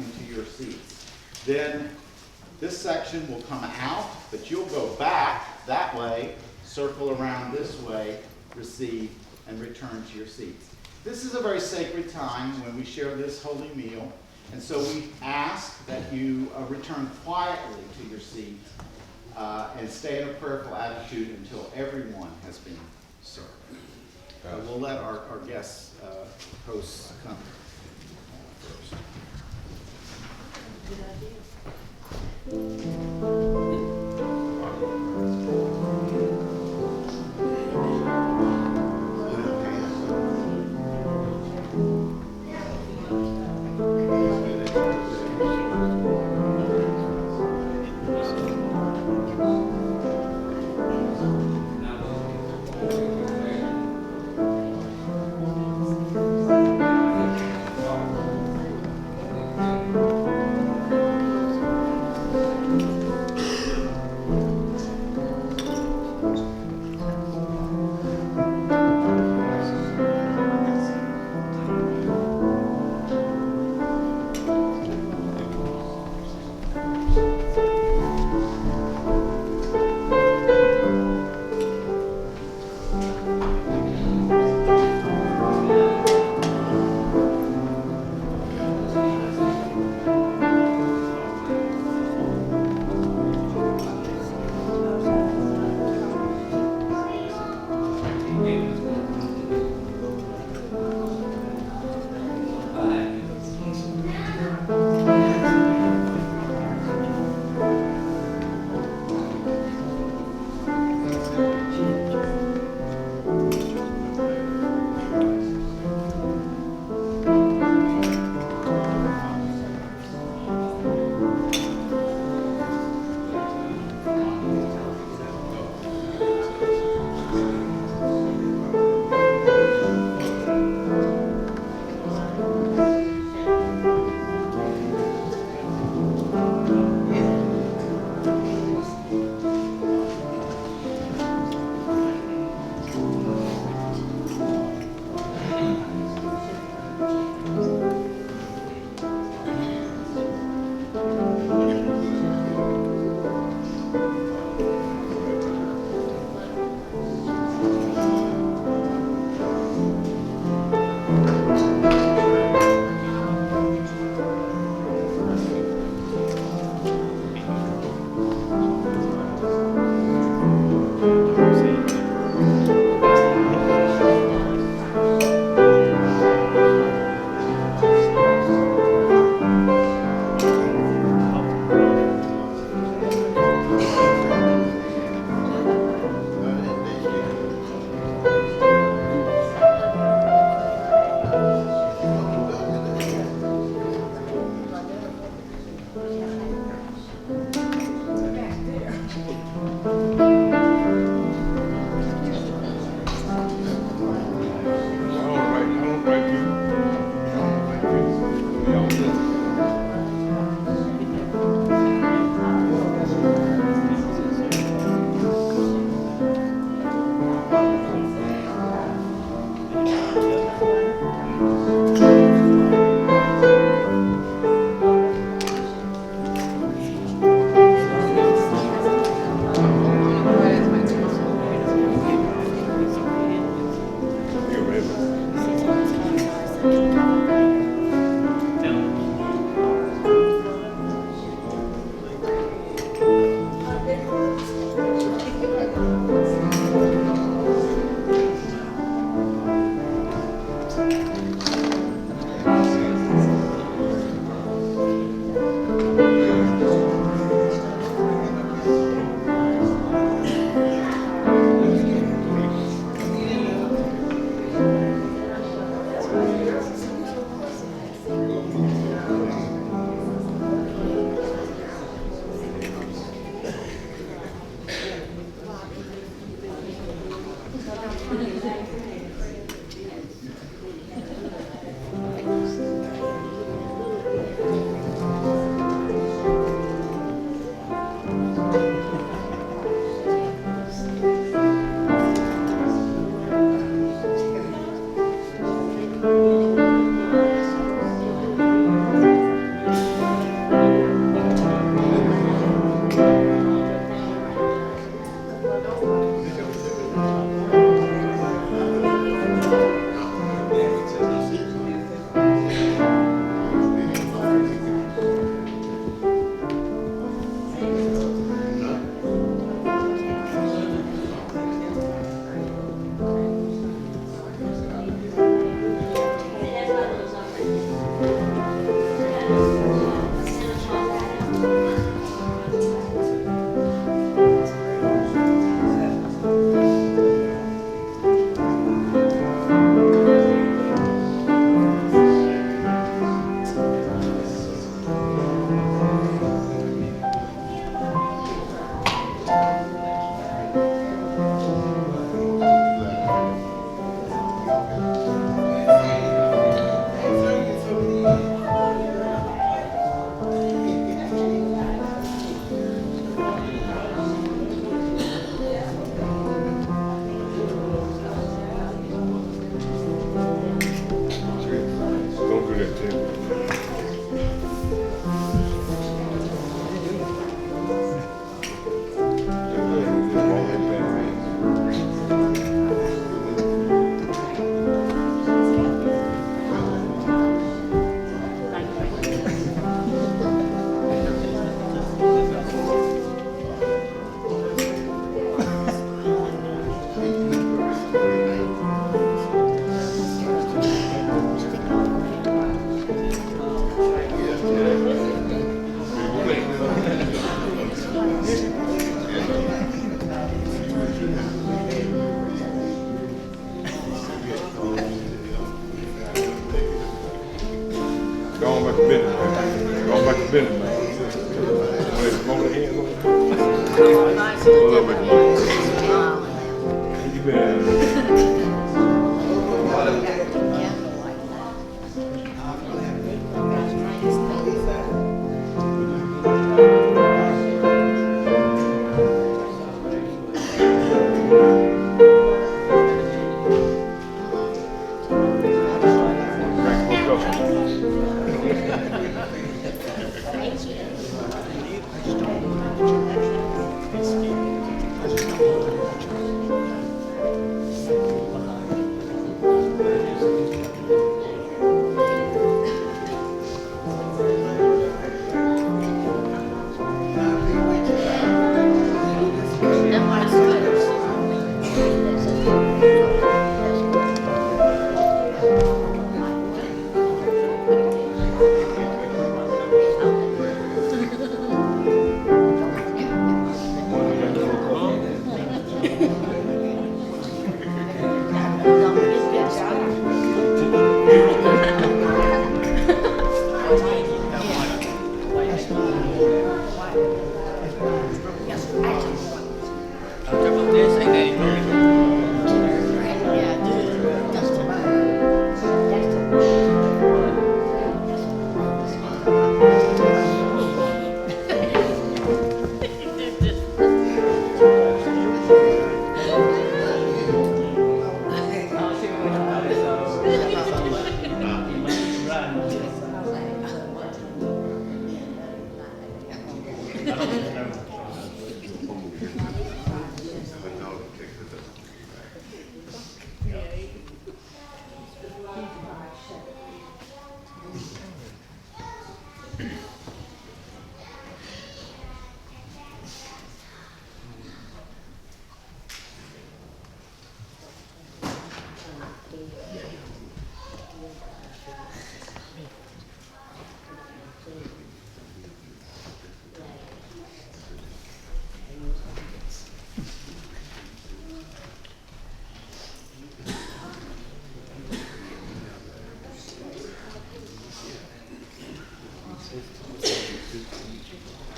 into your seats. Then this section will come out, but you'll go back that way, circle around this way, receive, and return to your seats. This is a very sacred time when we share this holy meal, and so we ask that you return quietly to your seats and stay in a prayerful attitude until everyone has been served. We'll let our guests, hosts, come first. Don't do that, Tim. Go on back to business, man. Go on back to business, man. Wait, over the hands on you. A little bit more. You been.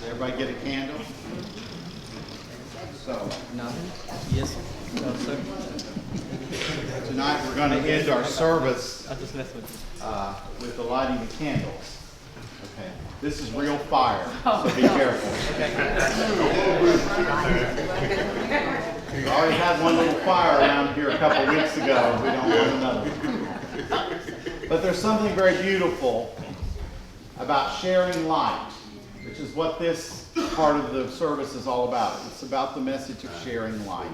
Everybody get a candle? So, Yes. No, sir. tonight we're going to end our service I just messed with you. with the lighting of candles. Okay. This is real fire, so be careful. We already had one little fire around here a couple weeks ago. We don't want another. But there's something very beautiful about sharing light, which is what this part of the service is all about. It's about the message of sharing light.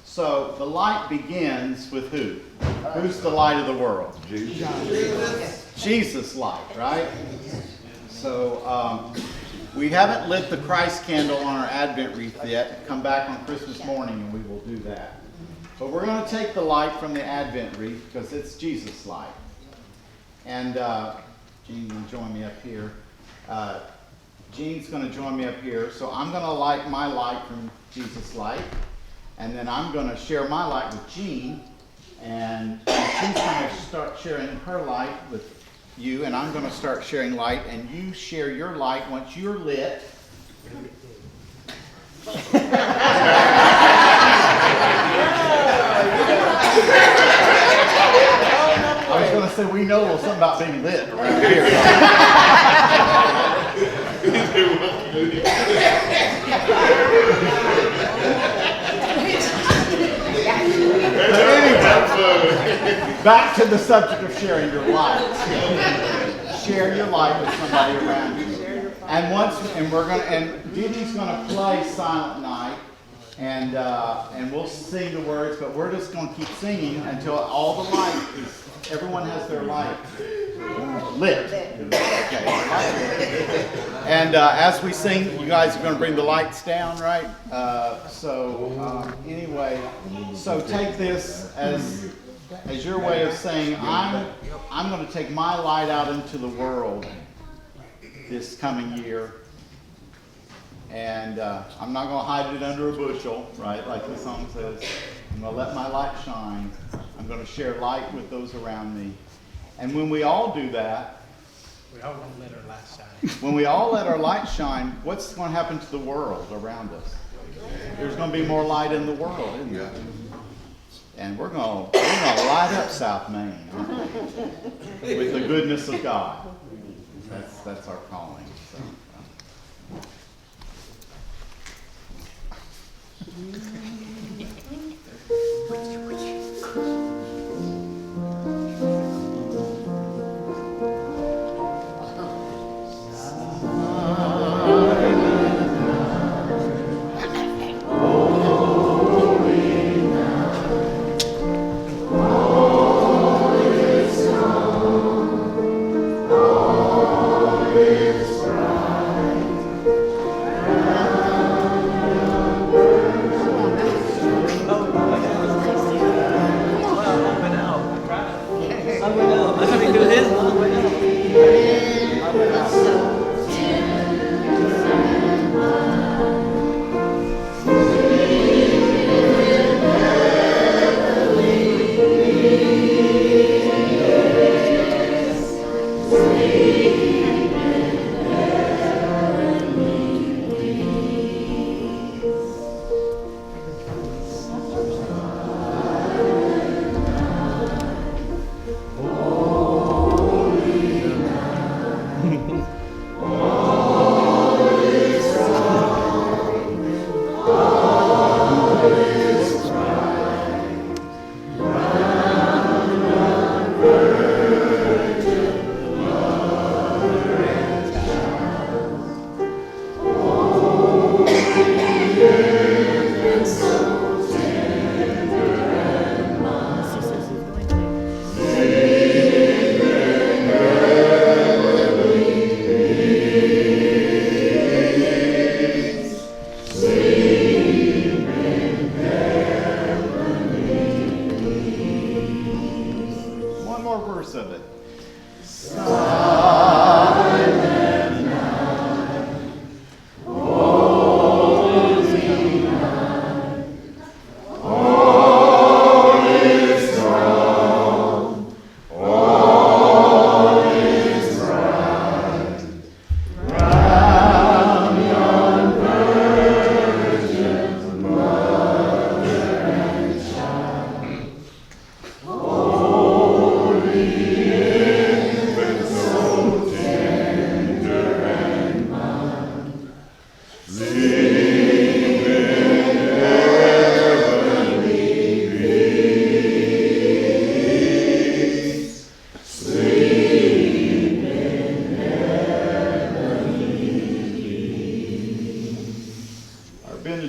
So the light begins with who? Who's the light of the world? Jesus light, right? So we haven't lit the Christ candle on our Advent wreath yet. Come back on Christmas morning and we will do that. But we're going to take the light from the Advent wreath because it's Jesus light. And Jean will join me up here. Jean's going to join me up here. So I'm going to light my light from Jesus Light. And then I'm going to share my light with Jean. And she's going to start sharing her light with you. And I'm going to start sharing light. And you share your light once you're lit. I was going to say, we know a little something about being lit around here. But anyway, back to the subject of sharing your light. Share your light with somebody around you. And Dee Dee's gonna play Silent Night, and we'll sing the words, but we're just gonna keep singing until all the light is. Everyone has their light lit. Okay. And as we sing, you guys are going to bring the lights down, right? Anyway, so take this as your way of saying, I'm going to take my light out into the world this coming year. And I'm not going to hide it under a bushel, right? Like the song says. I'm going to let my light shine. I'm going to share light with those around me. And when we all do that, we all want to let our light shine. When we all let our light shine, what's going to happen to the world around us? There's going to be more light in the world, isn't there? And we're going to light up South Main with the goodness of God. That's our calling. So.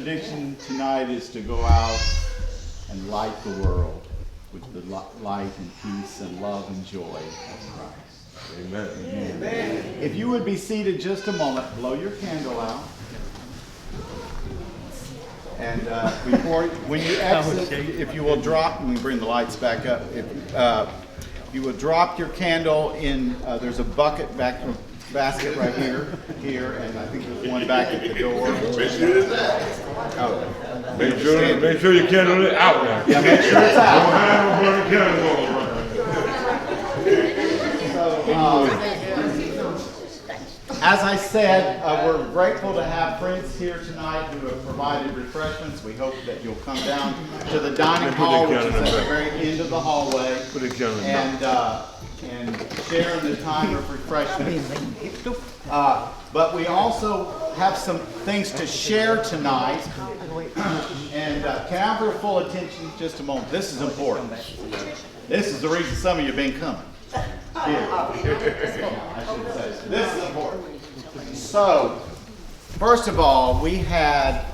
benediction tonight is to go out and light the world with the light and peace and love and joy of Christ. Amen. Amen. If you would be seated just a moment, blow your candle out. And when you exit, if you will drop, and we bring the lights back up. you will drop your candle in, there's a bucket basket right here, and I think there's one back at the door. Oh. Make sure your candle is out now. Yeah, make sure it's out. Don't have no burning candles on. As I said, we're grateful to have friends here tonight who have provided refreshments. We hope that you'll come down to the dining hall, which is at the very end of the hallway, Put the candle in. and share in the time of refreshments. But we also have some things to share tonight. And can I have your full attention just a moment? This is important. This is the reason some of you have been coming. Here. I should say. This is important. So, first of all, we had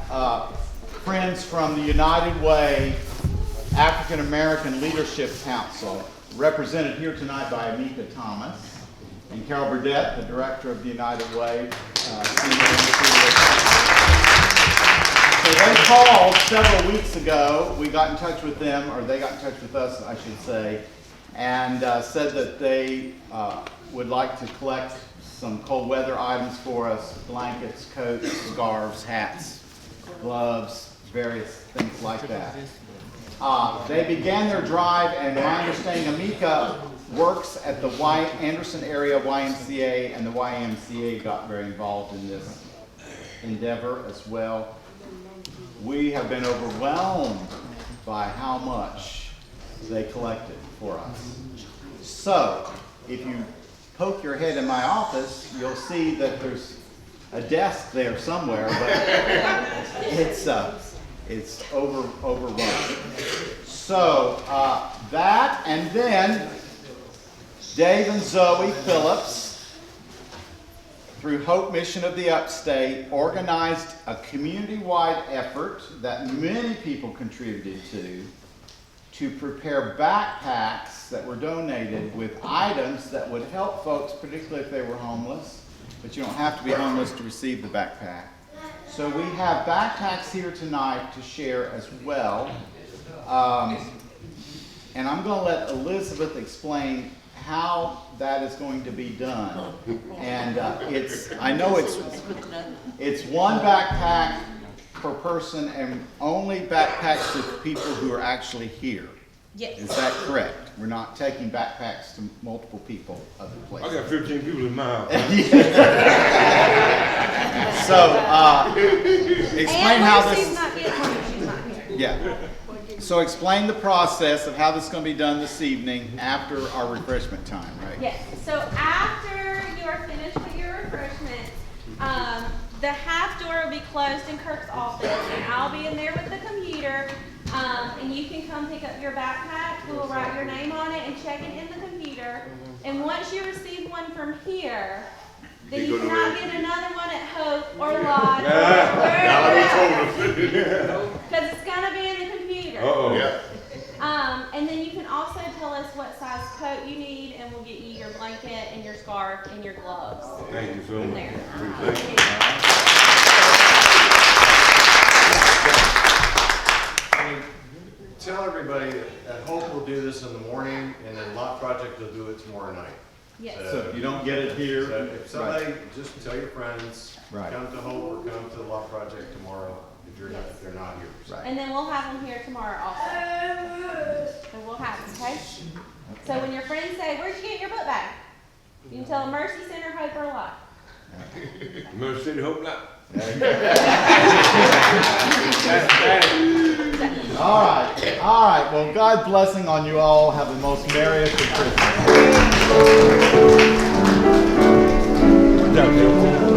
friends from the United Way African American Leadership Council, represented here tonight by Amika Thomas and Carol Burdett, the director of the United Way. So they called several weeks ago. We got in touch with them, or they got in touch with us, I should say, and said that they would like to collect some cold weather items for us: blankets, coats, scarves, hats, gloves, various things like that. They began their drive, and my understanding, Amika works at the Anderson area YMCA, and the YMCA got very involved in this endeavor as well. We have been overwhelmed by how much they collected for us. So, if you poke your head in my office, you'll see that there's a desk there somewhere, but it's overrun. So that, and then Dave and Zoe Phillips, through Hope Mission of the Upstate, organized a community-wide effort that many people contributed to prepare backpacks that were donated with items that would help folks, particularly if they were homeless, but you don't have to be homeless to receive the backpack. So we have backpacks here tonight to share as well. And I'm going to let Elizabeth explain how that is going to be done. And I know it's one backpack per person, and only backpacks to people who are actually here. Yes. Is that correct? We're not taking backpacks to multiple people other places. I got 15 people in my house. So, explain how Lucy's this. not getting she's not here. Yeah. So explain the process of how this is going to be done this evening after our refreshment time, right? Yes. So after you are finished with your refreshments, the half door will be closed in Kirk's office, and I'll be in there with the computer. And you can come pick up your backpack. We will write your name on it and check it in the computer. And once you receive one from here, then you cannot get another one at Hope or Lodge or wherever. Because it's gonna be in the computer. Uh-oh. Yeah. And then you can also tell us what size coat you need, and we'll get you your blanket and your scarf and your gloves Thank you so from much. there. Appreciate it. Tell everybody that Hope will do this in the morning, and then Lot Project will do it tomorrow night. Yes. So if you don't get it here, So if somebody, just tell your friends, Right. come to Hope or come to the Lot Project tomorrow if they're not here. So- Right. And then we'll have them here tomorrow also. So we'll have them, okay? So when your friends say, "Where'd you get your book bag?" You can tell them Mercy Center, Hope, or Lot. Mercy City, hope not. All right. Well, God's blessing on you all. Have the most merriest of Christmas. What's up, Bill?